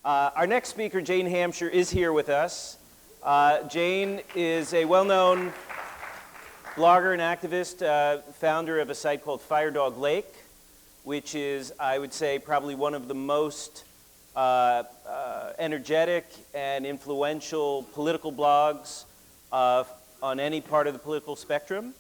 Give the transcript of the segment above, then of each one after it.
Our next speaker, Jane Hamsher, is here with us. Jane is a well-known blogger and activist, founder of a site called Firedog Lake, which is, I would say, probably one of the most energetic and influential political blogs on any part of the political spectrum.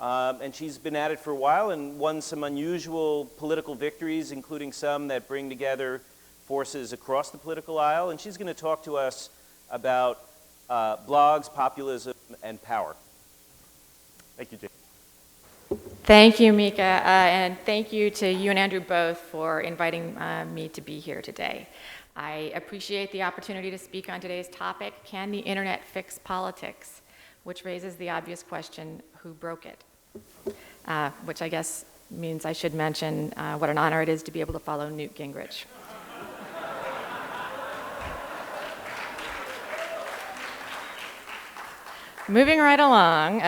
And she's been at it for a while and won some unusual political victories, including some that bring together forces across the political aisle. And she's going to talk to us about blogs, populism, and power. Thank you, Jane. Thank you, Mika, and thank you to you and Andrew both for inviting me to be here today. I appreciate the opportunity to speak on today's topic, Can the Internet Fix Politics? Which raises the obvious question, who broke it? Which I guess means I should mention what an honor it is to be able to follow Newt Gingrich. Moving right along,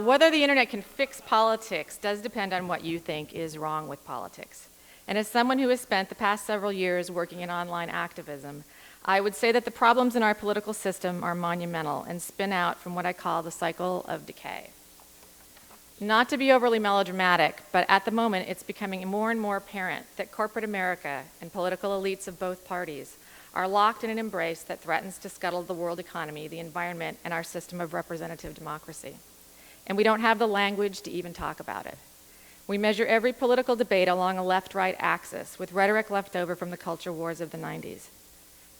whether the internet can fix politics does depend on what you think is wrong with politics. And as someone who has spent the past several years working in online activism, I would say that the problems in our political system are monumental and spin out from what I call the cycle of decay. Not to be overly melodramatic, but at the moment it's becoming more and more apparent that corporate America and political elites of both parties are locked in an embrace that threatens to scuttle the world economy, the environment, and our system of representative democracy. And we don't have the language to even talk about it. We measure every political debate along a left-right axis, with rhetoric left over from the culture wars of the 90s.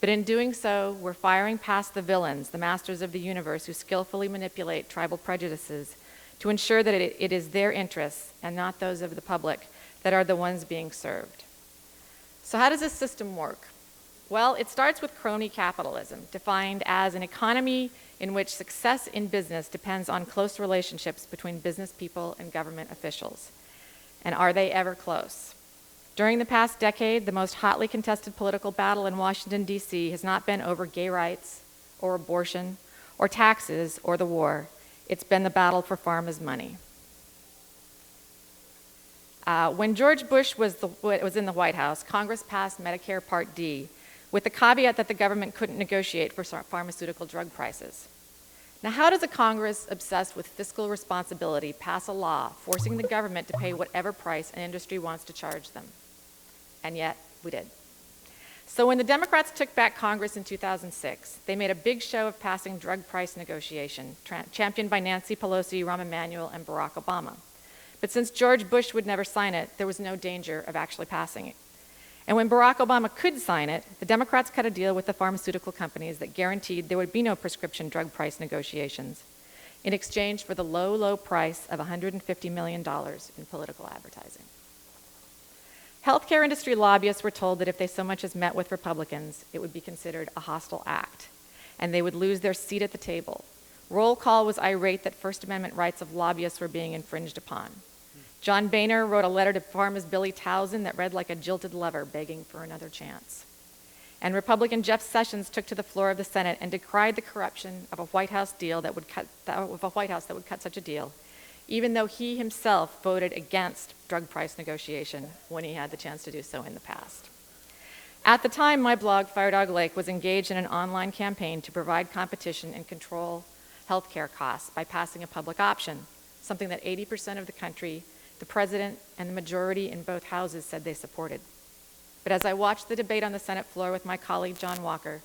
But in doing so, we're firing past the villains, the masters of the universe who skillfully manipulate tribal prejudices to ensure that it is their interests and not those of the public that are the ones being served. So how does this system work? Well, it starts with crony capitalism, defined as an economy in which success in business depends on close relationships between business people and government officials. And are they ever close? During the past decade, the most hotly contested political battle in Washington, D.C. has not been over gay rights, or abortion, or taxes, or the war. It's been the battle for pharma's money. When George Bush was in the White House, Congress passed Medicare Part D, with the caveat that the government couldn't negotiate for pharmaceutical drug prices. Now, how does a Congress obsessed with fiscal responsibility pass a law forcing the government to pay whatever price an industry wants to charge them? And yet, we did. So when the Democrats took back Congress in 2006, they made a big show of passing drug price negotiation, championed by Nancy Pelosi, Rahm Emanuel, and Barack Obama. But since George Bush would never sign it, there was no danger of actually passing it. And when Barack Obama could sign it, the Democrats cut a deal with the pharmaceutical companies that guaranteed there would be no prescription drug price negotiations in exchange for the low, low price of $150 million in political advertising. Healthcare industry lobbyists were told that if they so much as met with Republicans, it would be considered a hostile act, and they would lose their seat at the table. Roll call was irate that First Amendment rights of lobbyists were being infringed upon. John Boehner wrote a letter to Pharma's Billy Towson that read like a jilted lover begging for another chance. And Republican Jeff Sessions took to the floor of the Senate and decried the corruption of a White House that would cut such a deal, even though he himself voted against drug price negotiation when he had the chance to do so in the past. At the time, my blog, Firedog Lake, was engaged in an online campaign to provide competition and control healthcare costs by passing a public option, something that 80% of the country, the president, and the majority in both houses said they supported. But as I watched the debate on the Senate floor with my colleague John Walker,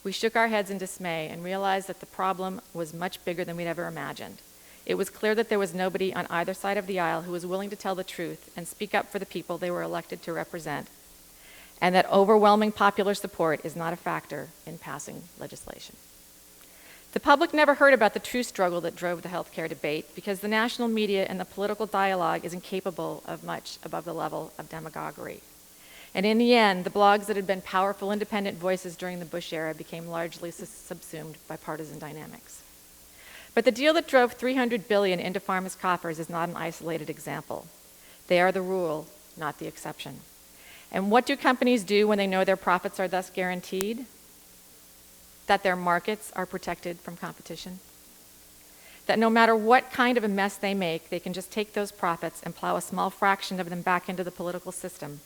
we shook our heads in dismay and realized that the problem was much bigger than we'd ever imagined. It was clear that there was nobody on either side of the aisle who was willing to tell the truth and speak up for the people they were elected to represent, and that overwhelming popular support is not a factor in passing legislation. The public never heard about the true struggle that drove the healthcare debate because the national media and the political dialogue is incapable of much above the level of demagoguery. And in the end, the blogs that had been powerful independent voices during the Bush era became largely subsumed by partisan dynamics. But the deal that drove $300 billion into pharma's coffers is not an isolated example. They are the rule, not the exception. And what do companies do when they know their profits are thus guaranteed? That their markets are protected from competition? That no matter what kind of a mess they make, they can just take those profits and plow a small fraction of them back into the political system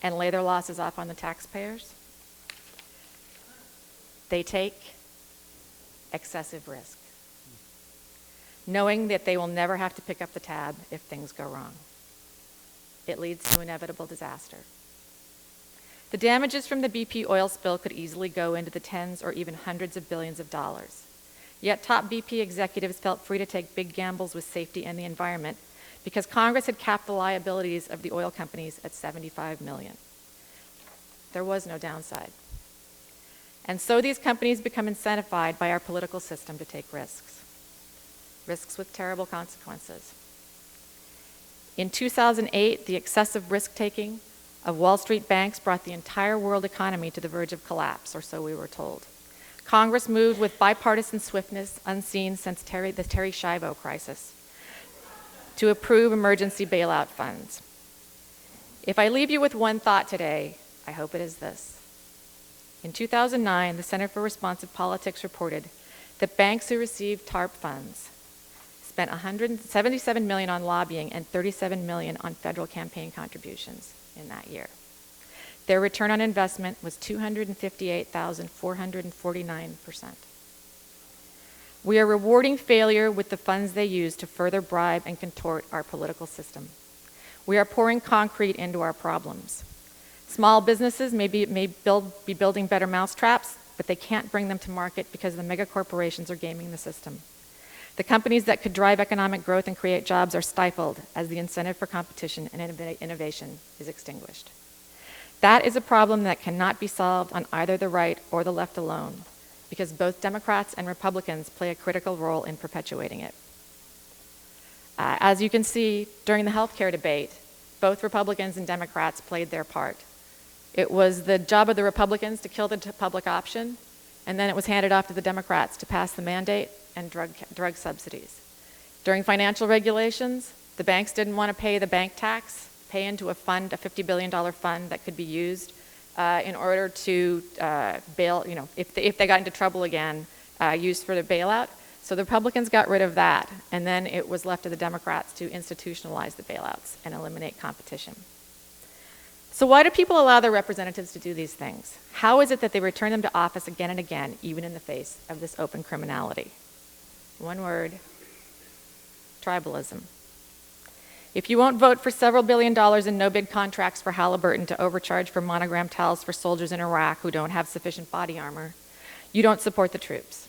and lay their losses off on the taxpayers? They take excessive risk, knowing that they will never have to pick up the tab if things go wrong. It leads to inevitable disaster. The damages from the BP oil spill could easily go into the tens or even hundreds of billions of dollars. Yet top BP executives felt free to take big gambles with safety and the environment because Congress had capped the liabilities of the oil companies at $75 million. There was no downside. And so these companies become incentivized by our political system to take risks. Risks with terrible consequences. In 2008, the excessive risk-taking of Wall Street banks brought the entire world economy to the verge of collapse, or so we were told. Congress moved with bipartisan swiftness unseen since the Terry Schiavo crisis to approve emergency bailout funds. If I leave you with one thought today, I hope it is this. In 2009, the Center for Responsive Politics reported that banks who received TARP funds spent $177 million on lobbying and $37 million on federal campaign contributions in that year. Their return on investment was 258,449%. We are rewarding failure with the funds they use to further bribe and contort our political system. We are pouring concrete into our problems. Small businesses may be building better mousetraps, but they can't bring them to market because the mega corporations are gaming the system. The companies that could drive economic growth and create jobs are stifled as the incentive for competition and innovation is extinguished. That is a problem that cannot be solved on either the right or the left alone, because both Democrats and Republicans play a critical role in perpetuating it. As you can see, during the healthcare debate, both Republicans and Democrats played their part. It was the job of the Republicans to kill the public option, and then it was handed off to the Democrats to pass the mandate and drug subsidies. During financial regulations, the banks didn't want to pay the bank tax, pay into a fund, a $50 billion fund that could be used in order to bail, if they got into trouble again, used for the bailout. So the Republicans got rid of that, and then it was left to the Democrats to institutionalize the bailouts and eliminate competition. So why do people allow their representatives to do these things? How is it that they return them to office again and again, even in the face of this open criminality? One word: tribalism. If you won't vote for several $1 billion in no-bid contracts for Halliburton to overcharge for monogram towels for soldiers in Iraq who don't have sufficient body armor, you don't support the troops.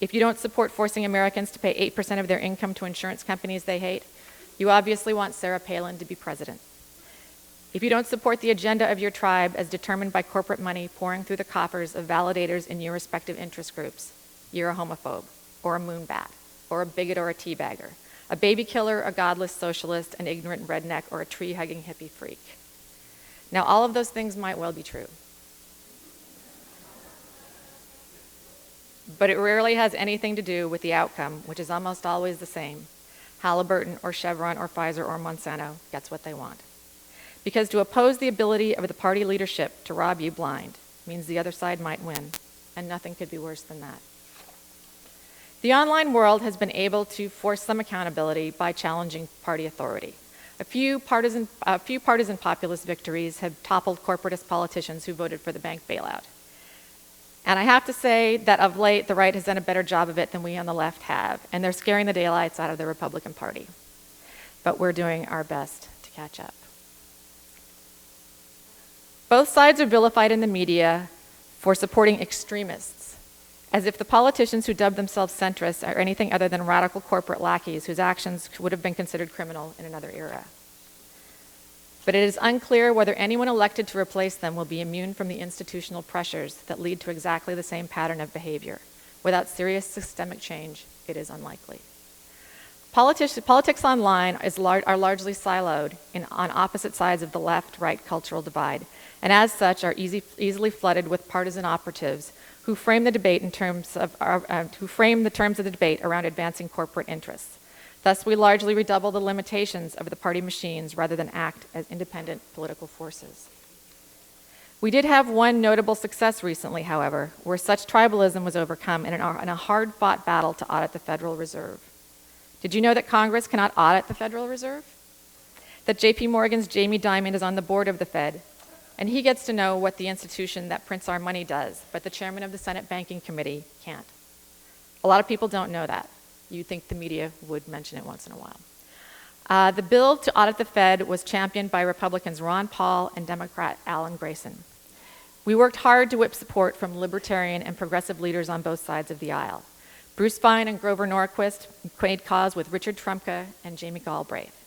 If you don't support forcing Americans to pay 8% of their income to insurance companies they hate, you obviously want Sarah Palin to be president. If you don't support the agenda of your tribe as determined by corporate money pouring through the coffers of validators in your respective interest groups, you're a homophobe, or a moonbat, or a bigot or a teabagger, a baby killer, a godless socialist, an ignorant redneck, or a tree-hugging hippie freak. Now, all of those things might well be true. But it rarely has anything to do with the outcome, which is almost always the same. Halliburton or Chevron or Pfizer or Monsanto gets what they want. Because to oppose the ability of the party leadership to rob you blind means the other side might win, and nothing could be worse than that. The online world has been able to force some accountability by challenging party authority. A few partisan populist victories have toppled corporatist politicians who voted for the bank bailout. And I have to say that of late, the right has done a better job of it than we on the left have, and they're scaring the daylights out of the Republican Party. But we're doing our best to catch up. Both sides are vilified in the media for supporting extremists, as if the politicians who dub themselves centrists are anything other than radical corporate lackeys whose actions would have been considered criminal in another era. But it is unclear whether anyone elected to replace them will be immune from the institutional pressures that lead to exactly the same pattern of behavior. Without serious systemic change, it is unlikely. Politics online are largely siloed on opposite sides of the left-right cultural divide, and as such are easily flooded with partisan operatives who frame the terms of the debate around advancing corporate interests. Thus, we largely redouble the limitations of the party machines rather than act as independent political forces. We did have one notable success recently, however, where such tribalism was overcome in a hard-fought battle to audit the Federal Reserve. Did you know that Congress cannot audit the Federal Reserve? That J.P. Morgan's Jamie Dimon is on the board of the Fed, And he gets to know what the institution that prints our money does, but the chairman of the Senate Banking Committee can't. A lot of people don't know that. You'd think the media would mention it once in a while. The bill to audit the Fed was championed by Republicans Ron Paul and Democrat Alan Grayson. We worked hard to whip support from libertarian and progressive leaders on both sides of the aisle. Bruce Fein and Grover Norquist made cause with Richard Trumka and Jamie Galbraith.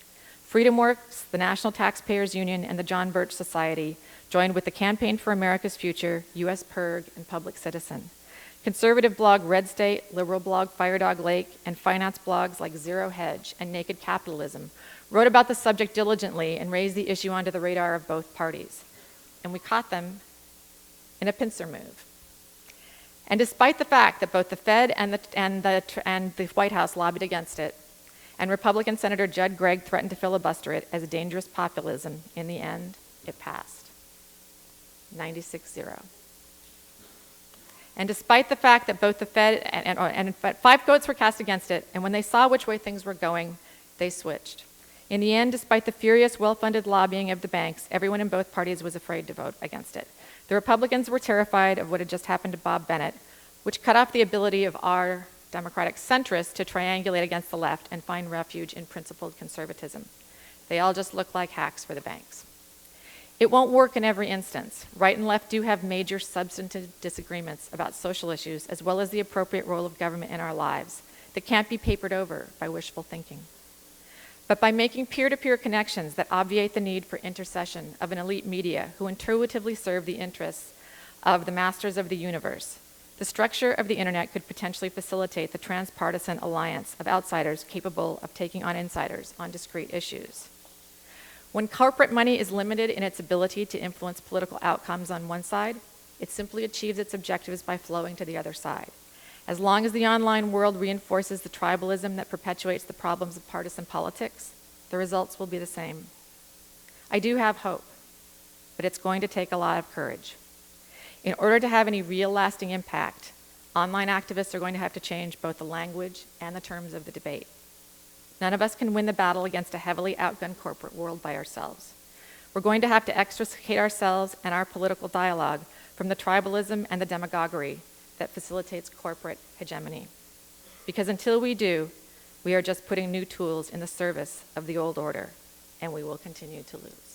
FreedomWorks, the National Taxpayers Union, and the John Birch Society joined with the Campaign for America's Future, U.S. PIRG, and Public Citizen. Conservative blog Red State, liberal blog Firedog Lake, and finance blogs like Zero Hedge and Naked Capitalism wrote about the subject diligently and raised the issue onto the radar of both parties. And we caught them in a pincer move. And despite the fact that both the Fed and the White House lobbied against it, and Republican Senator Judd Gregg threatened to filibuster it as a dangerous populism, in the end, it passed. 96-0. And despite the fact that both the Fed and 5 votes were cast against it, and when they saw which way things were going, they switched. In the end, despite the furious, well-funded lobbying of the banks, everyone in both parties was afraid to vote against it. The Republicans were terrified of what had just happened to Bob Bennett, which cut off the ability of our Democratic centrists to triangulate against the left and find refuge in principled conservatism. They all just look like hacks for the banks. It won't work in every instance. Right and left do have major substantive disagreements about social issues, as well as the appropriate role of government in our lives, that can't be papered over by wishful thinking. But by making peer-to-peer connections that obviate the need for intercession of an elite media who intuitively serve the interests of the masters of the universe, the structure of the internet could potentially facilitate the transpartisan alliance of outsiders capable of taking on insiders on discrete issues. When corporate money is limited in its ability to influence political outcomes on one side, it simply achieves its objectives by flowing to the other side. As long as the online world reinforces the tribalism that perpetuates the problems of partisan politics, the results will be the same. I do have hope, but it's going to take a lot of courage. In order to have any real lasting impact, online activists are going to have to change both the language and the terms of the debate. None of us can win the battle against a heavily outgunned corporate world by ourselves. We're going to have to extricate ourselves and our political dialogue from the tribalism and the demagoguery that facilitates corporate hegemony. Because until we do, we are just putting new tools in the service of the old order, and we will continue to lose.